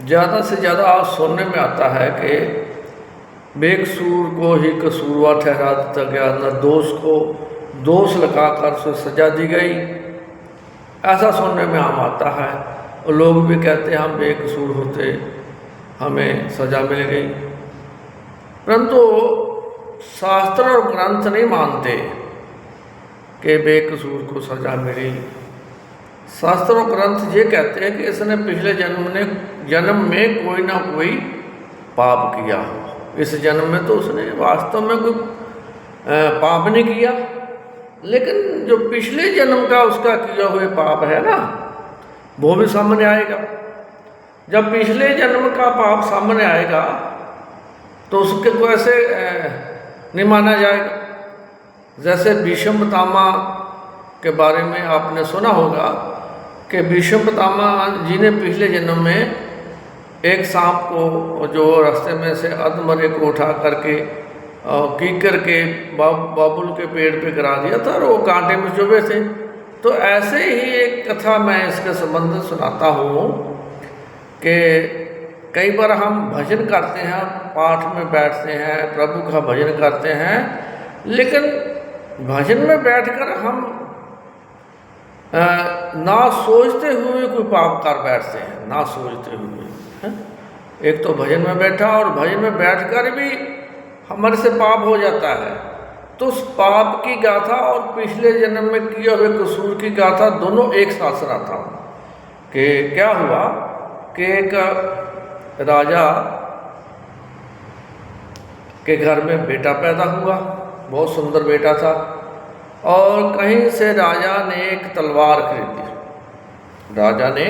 ज़्यादा से ज़्यादा सुनने में आता है कि बेकसूर को ही कसूरवार ठहरा दिया गया, निर्दोष को दोष लगाकर उसे सजा दी गई, ऐसा सुनने में आम आता है। और लोग भी कहते हैं हम बेकसूर होते, हमें सज़ा मिल गई। परंतु शास्त्र और ग्रंथ नहीं मानते कि बेकसूर को सज़ा मिली। शास्त्र और ग्रंथ ये कहते हैं कि इसने पिछले जन्म में कोई ना कोई पाप किया हो, इस जन्म में तो उसने वास्तव में कोई पाप नहीं किया, लेकिन जो पिछले जन्म का उसका किया हुआ पाप है ना, वो भी सामने आएगा। जब पिछले जन्म का पाप सामने आएगा तो उसके को ऐसे नहीं माना जाएगा। जैसे भीष्म पितामह के बारे में आपने सुना होगा कि भीष्म पितामह जी ने पिछले जन्म में एक सांप को जो रास्ते में से अधमरे को उठा करके कीकर के बाबुल के पेड़ पे गिरा दिया था और वो कांटे में चुभे थे। तो ऐसे ही एक कथा मैं इसके संबंध में सुनाता हूँ कि कई बार हम भजन करते हैं, पाठ में बैठते हैं, प्रभु का भजन करते हैं, लेकिन भजन में बैठकर हम ना सोचते हुए कोई पाप कर बैठते हैं, ना सोचते हुए है? एक तो भजन में बैठा और भजन में बैठकर भी हमारे से पाप हो जाता है। तो उस पाप की गाथा और पिछले जन्म में किए हुए कसूर की गाथा दोनों एक साथ सुनाता हूँ कि क्या हुआ कि एक राजा के घर में बेटा पैदा हुआ, बहुत सुंदर बेटा था, और कहीं से राजा ने एक तलवार खरीदी। राजा ने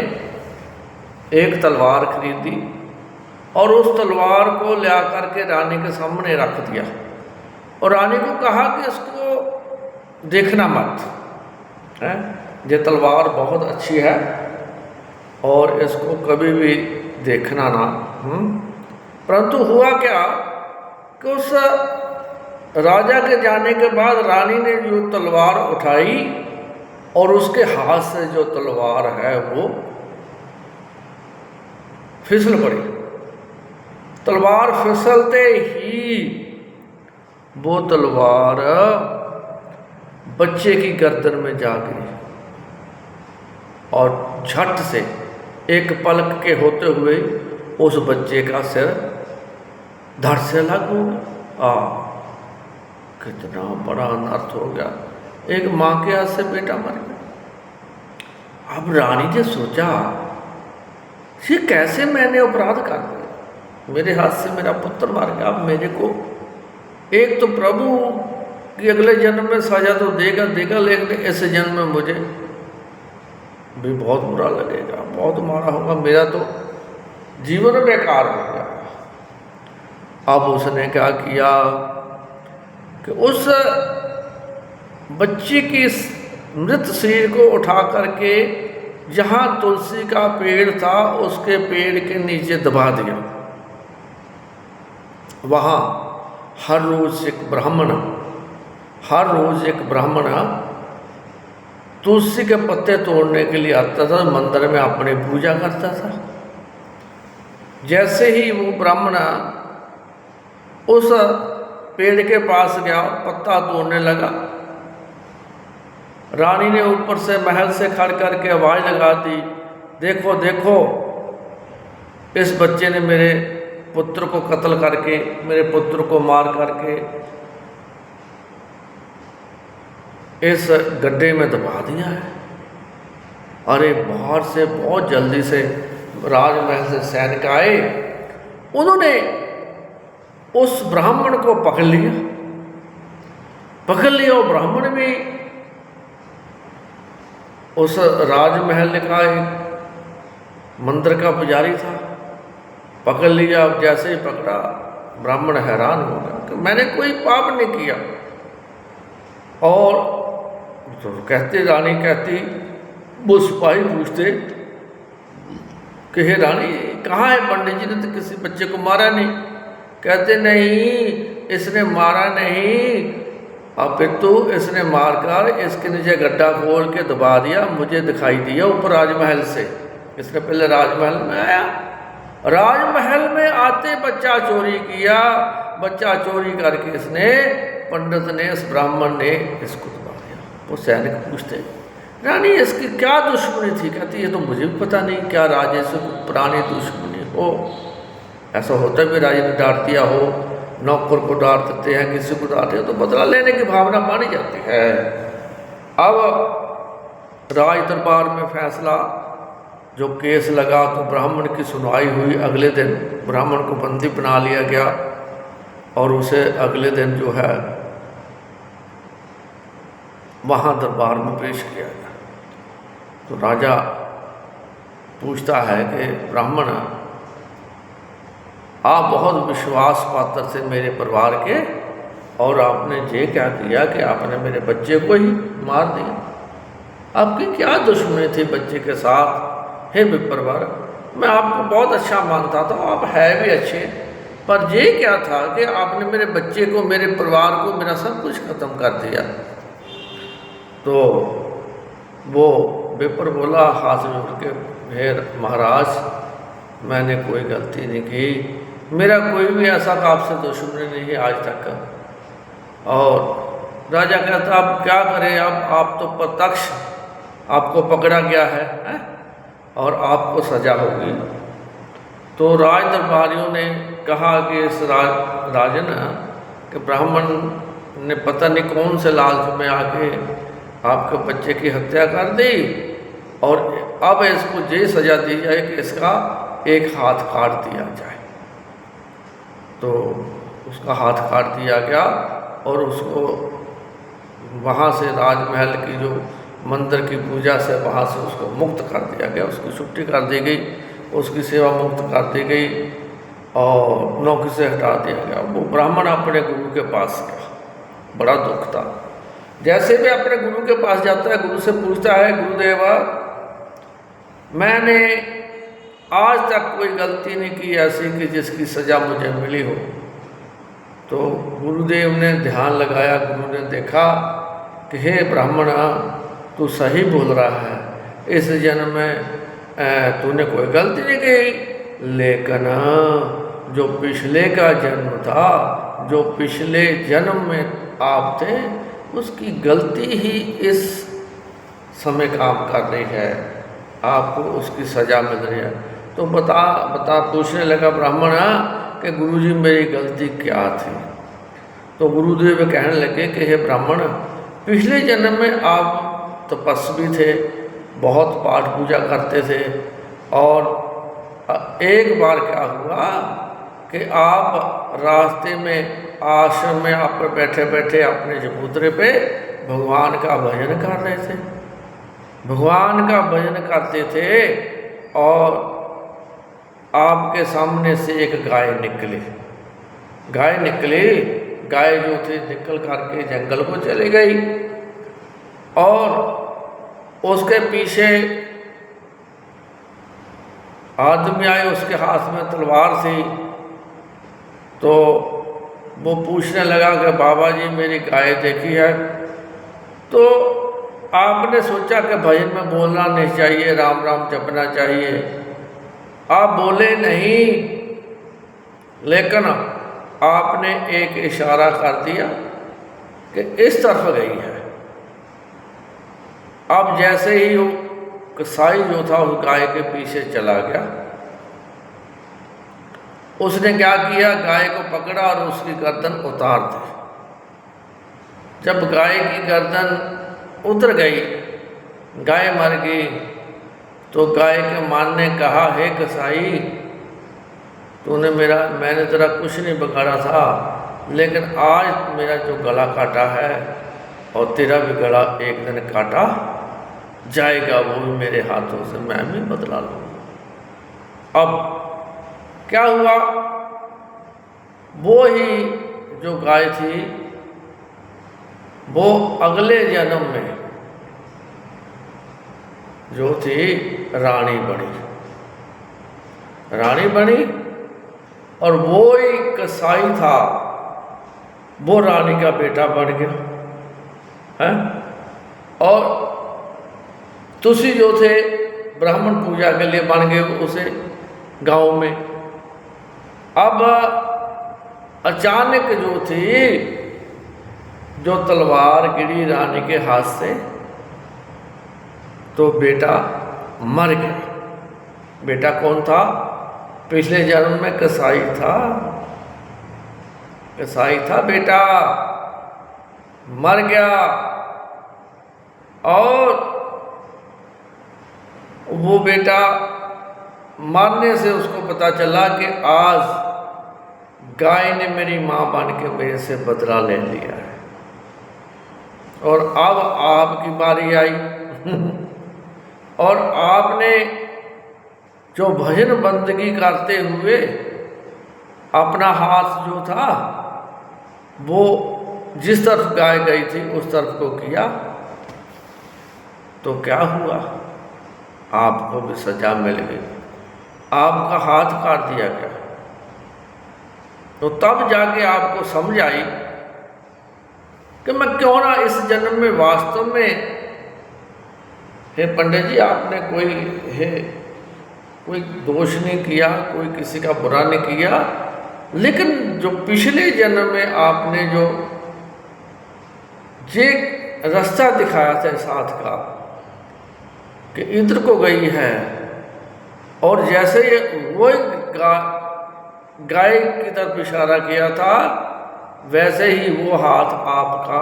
एक तलवार खरीदी और उस तलवार को ले आकर के रानी के सामने रख दिया और रानी को कहा कि इसको देखना मत, है ये तलवार बहुत अच्छी है और इसको कभी भी देखना ना। परंतु हुआ क्या कि उस राजा के जाने के बाद रानी ने जो तलवार उठाई और उसके हाथ से जो तलवार है वो फिसल पड़ी। तलवार फिसलते ही वो तलवार बच्चे की गर्दन में जा गिरी और झट से एक पलक के होते हुए उस बच्चे का सिर धड़ से अलग हो गया। कितना बड़ा अनर्थ हो गया, एक माँ के हाथ से बेटा मर गया। अब रानी ने सोचा ये कैसे मैंने अपराध कर दिया, मेरे हाथ से मेरा पुत्र मार गया। अब मेरे को एक तो प्रभु कि अगले जन्म में सजा तो देगा देगा, लेकिन इस जन्म में मुझे भी बहुत बुरा लगेगा, बहुत मारा होगा, मेरा तो जीवन बेकार हो गया। अब उसने क्या किया कि उस बच्चे की मृत शरीर को उठा करके जहाँ तुलसी का पेड़ था उसके पेड़ के नीचे दबा दिया। वहाँ हर रोज एक ब्राह्मण तुलसी के पत्ते तोड़ने के लिए आता था, मंदिर में अपनी पूजा करता था। जैसे ही वो ब्राह्मण उस पेड़ के पास गया और पत्ता तोड़ने लगा, रानी ने ऊपर से महल से खड़ करके आवाज़ लगा दी, देखो देखो इस बच्चे ने मेरे पुत्र को कत्ल करके, मेरे पुत्र को मार करके इस गड्ढे में दबा दिया है। अरे बाहर से बहुत जल्दी से राजमहल से सैनिक आए, उन्होंने उस ब्राह्मण को पकड़ लिया और ब्राह्मण भी उस राजमहल का एक मंदिर का पुजारी था, पकड़ लिया। अब जैसे ही पकड़ा ब्राह्मण हैरान हो गया कि मैंने कोई पाप नहीं किया। और तो रानी कहती, वो सिपाही पूछते कि हे रानी कहाँ है पंडित जी ने तो किसी बच्चे को मारा नहीं। कहते नहीं, इसने मारा नहीं, अब फिर तो इसने मारकर इसके नीचे गड्ढा खोल के दबा दिया, मुझे दिखाई दिया ऊपर राजमहल से। इसने पहले राजमहल में आया राजमहल में आते बच्चा चोरी किया, बच्चा चोरी करके इसने पंडित ने, इस ब्राह्मण ने इसको दबा दिया। वो सैनिक पूछते, रानी इसकी क्या दुश्मनी थी? कहती ये तो मुझे भी पता नहीं, क्या राजे से पुरानी दुश्मनी हो। ऐसा होता भी राजे ने डांट दिया हो, नौकर को डांट देते हैं, किसी को डांटते हैं तो बदला लेने की भावना मानी जाती है। अब राज दरबार में फैसला जो केस लगा तो ब्राह्मण की सुनवाई हुई। अगले दिन ब्राह्मण को बंदी बना लिया गया और उसे अगले दिन जो है वहाँ दरबार में पेश किया गया। तो राजा पूछता है कि ब्राह्मण, आप बहुत विश्वास पात्र थे मेरे परिवार के, और आपने ये क्या किया कि आपने मेरे बच्चे को ही मार दिया। आपकी क्या दुश्मनी थी बच्चे के साथ? हे विप्रवर, मैं आपको बहुत अच्छा मानता था, आप है भी अच्छे, पर ये क्या था कि आपने मेरे बच्चे को, मेरे परिवार को, मेरा सब कुछ खत्म कर दिया। तो वो विप्र बोला हाथ जोड़ के, हे महाराज, मैंने कोई गलती नहीं की, मेरा कोई भी ऐसा आपसे दुश्मनी नहीं है आज तक। और राजा कहता अब क्या करें, अब आप तो प्रत्यक्ष आपको पकड़ा गया है और आपको सजा होगी। तो राज दरबारियों ने कहा कि इस राजन के ब्राह्मण ने पता नहीं कौन से लालच में आके आपके बच्चे की हत्या कर दी, और अब इसको ये सजा दी जाए कि इसका एक हाथ काट दिया जाए। तो उसका हाथ काट दिया गया और उसको वहाँ से राजमहल की जो मंदिर की पूजा से वहाँ से उसको मुक्त कर दिया गया, उसकी छुट्टी कर दी गई, उसकी सेवा मुक्त कर दी गई और नौकरी से हटा दिया गया। वो ब्राह्मण अपने गुरु के पास गया, बड़ा दुख था। जैसे भी अपने गुरु के पास जाता है, गुरु से पूछता है, गुरुदेवा मैंने आज तक कोई गलती नहीं की ऐसी कि जिसकी सज़ा मुझे मिली हो। तो गुरुदेव ने ध्यान लगाया, गुरु ने देखा कि हे ब्राह्मण, तू सही बोल रहा है, इस जन्म में तूने कोई गलती नहीं की, लेकिन जो पिछले का जन्म था, जो पिछले जन्म में आप थे, उसकी गलती ही इस समय काम कर रही है, आपको उसकी सज़ा मिल रही है। तो बता पूछने लगा ब्राह्मण कि गुरुजी मेरी गलती क्या थी। तो गुरुदेव कहने लगे कि हे ब्राह्मण, पिछले जन्म में आप तपस्वी थे, बहुत पाठ पूजा करते थे, और एक बार क्या हुआ कि आप रास्ते में आश्रम में आप बैठे बैठे अपने चबूतरे पे भगवान का भजन कर रहे थे, भगवान का भजन करते थे, और आपके सामने से एक गाय निकली। गाय जो थी निकल करके जंगल को चली गई, और उसके पीछे आदमी आए, उसके हाथ में तलवार थी। तो वो पूछने लगा कि बाबा जी मेरी गाय देखी है। तो आपने सोचा कि भजन में बोलना नहीं चाहिए, राम राम जपना चाहिए, आप बोले नहीं, लेकिन आपने एक इशारा कर दिया कि इस तरफ गई है। अब जैसे ही वो कसाई जो था उस गाय के पीछे चला गया, उसने क्या किया, गाय को पकड़ा और उसकी गर्दन उतार दी। जब गाय की गर्दन उतर गई, गाय मर गई, तो गाय के मान ने कहा, हे कसाई, मैंने तेरा कुछ नहीं बिगाड़ा था, लेकिन आज मेरा जो गला काटा है और तेरा भी गला एक दिन काटा जाएगा, वो भी मेरे हाथों से, मैं भी बदला लूँगा। अब क्या हुआ, वो ही जो गाय थी वो अगले जन्म में जो थी रानी बनी, और वो ही कसाई था, वो रानी का बेटा बन गया है। और तुसी जो थे ब्राह्मण पूजा के लिए बन गए उसे गांव में। अब अचानक जो थी, जो तलवार गिरी रानी के हाथ से, तो बेटा मर गया। बेटा कौन था? पिछले जन्म में कसाई था, कसाई था बेटा, मर गया। और वो बेटा मरने से उसको पता चला कि आज गाय ने मेरी माँ बन के मेरे से बदला ले लिया है, और अब आपकी बारी आई। और आपने जो भजन बंदगी करते हुए अपना हाथ जो था वो जिस तरफ गाय गई थी उस तरफ को किया, तो क्या हुआ? आपको भी सजा मिल गई, आपका हाथ काट दिया गया। तो तब जाके आपको समझ आई कि मैं क्यों ना इस जन्म में वास्तव में, हे पंडित जी, आपने कोई दोष नहीं किया, कोई किसी का बुरा नहीं किया, लेकिन जो पिछले जन्म में आपने जो ये रास्ता दिखाया था साथ का कि इधर को गई है, और जैसे ये वो गाय की तरफ इशारा किया था, वैसे ही वो हाथ आपका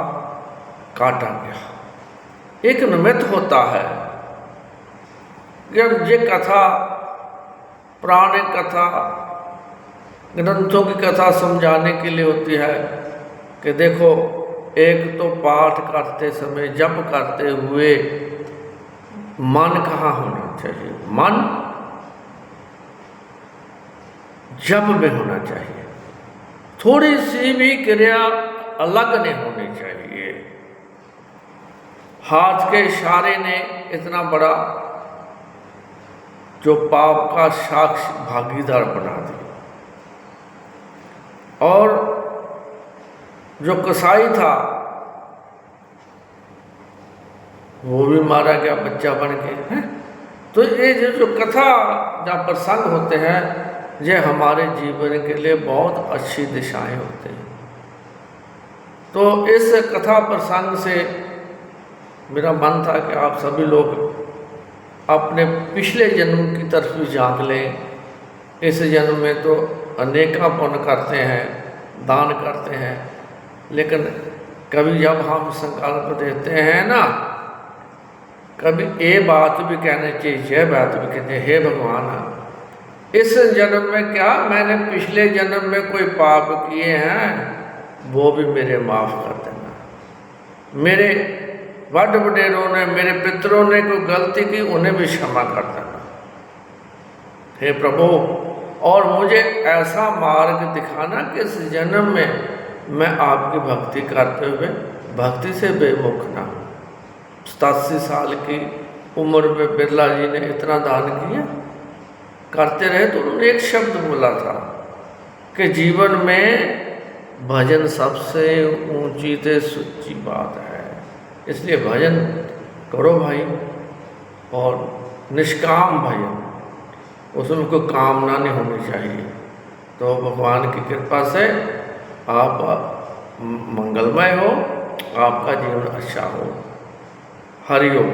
काटा गया। एक निमित्त होता है। जब ये कथा, पुराने कथा ग्रंथों की कथा समझाने के लिए होती है कि देखो, एक तो पाठ करते समय, जप करते हुए मन कहाँ होना चाहिए? मन जप में होना चाहिए। थोड़ी सी भी क्रिया अलग नहीं होनी चाहिए। हाथ के इशारे ने इतना बड़ा जो पाप का साक्षी भागीदार बना दिया। और जो कसाई था वो भी मारा गया बच्चा बन के, हैं? तो ये जो कथा या प्रसंग होते हैं, ये हमारे जीवन के लिए बहुत अच्छी दिशाएं होते हैं। तो इस कथा प्रसंग से मेरा मन था कि आप सभी लोग अपने पिछले जन्म की तरफ भी झांक लें। इस जन्म में तो अनेका पुण्य करते हैं, दान करते हैं, लेकिन कभी जब हम संकल्प देते हैं ना, कभी ये बात भी कहनी चाहिए, यह बात भी कहते हैं, हे भगवान, इस जन्म में क्या मैंने पिछले जन्म में कोई पाप किए हैं, वो भी मेरे माफ़ कर देना। मेरे बड़ वडेरों ने, मेरे पितरों ने कोई गलती की, उन्हें भी क्षमा कर देना, हे प्रभु। और मुझे ऐसा मार्ग दिखाना कि इस जन्म में मैं आपकी भक्ति करते हुए भक्ति से बेमुख ना हूँ। 87 साल की उम्र में बिरला जी ने इतना दान किया, करते रहे, तो उन्होंने एक शब्द बोला था कि जीवन में भजन सबसे ऊंची से सच्ची बात है। इसलिए भजन करो भाई, और निष्काम भजन, उसमें कोई कामना नहीं होनी चाहिए। तो भगवान की कृपा से आप मंगलमय हो, आपका जीवन अच्छा हो। हरि ओम।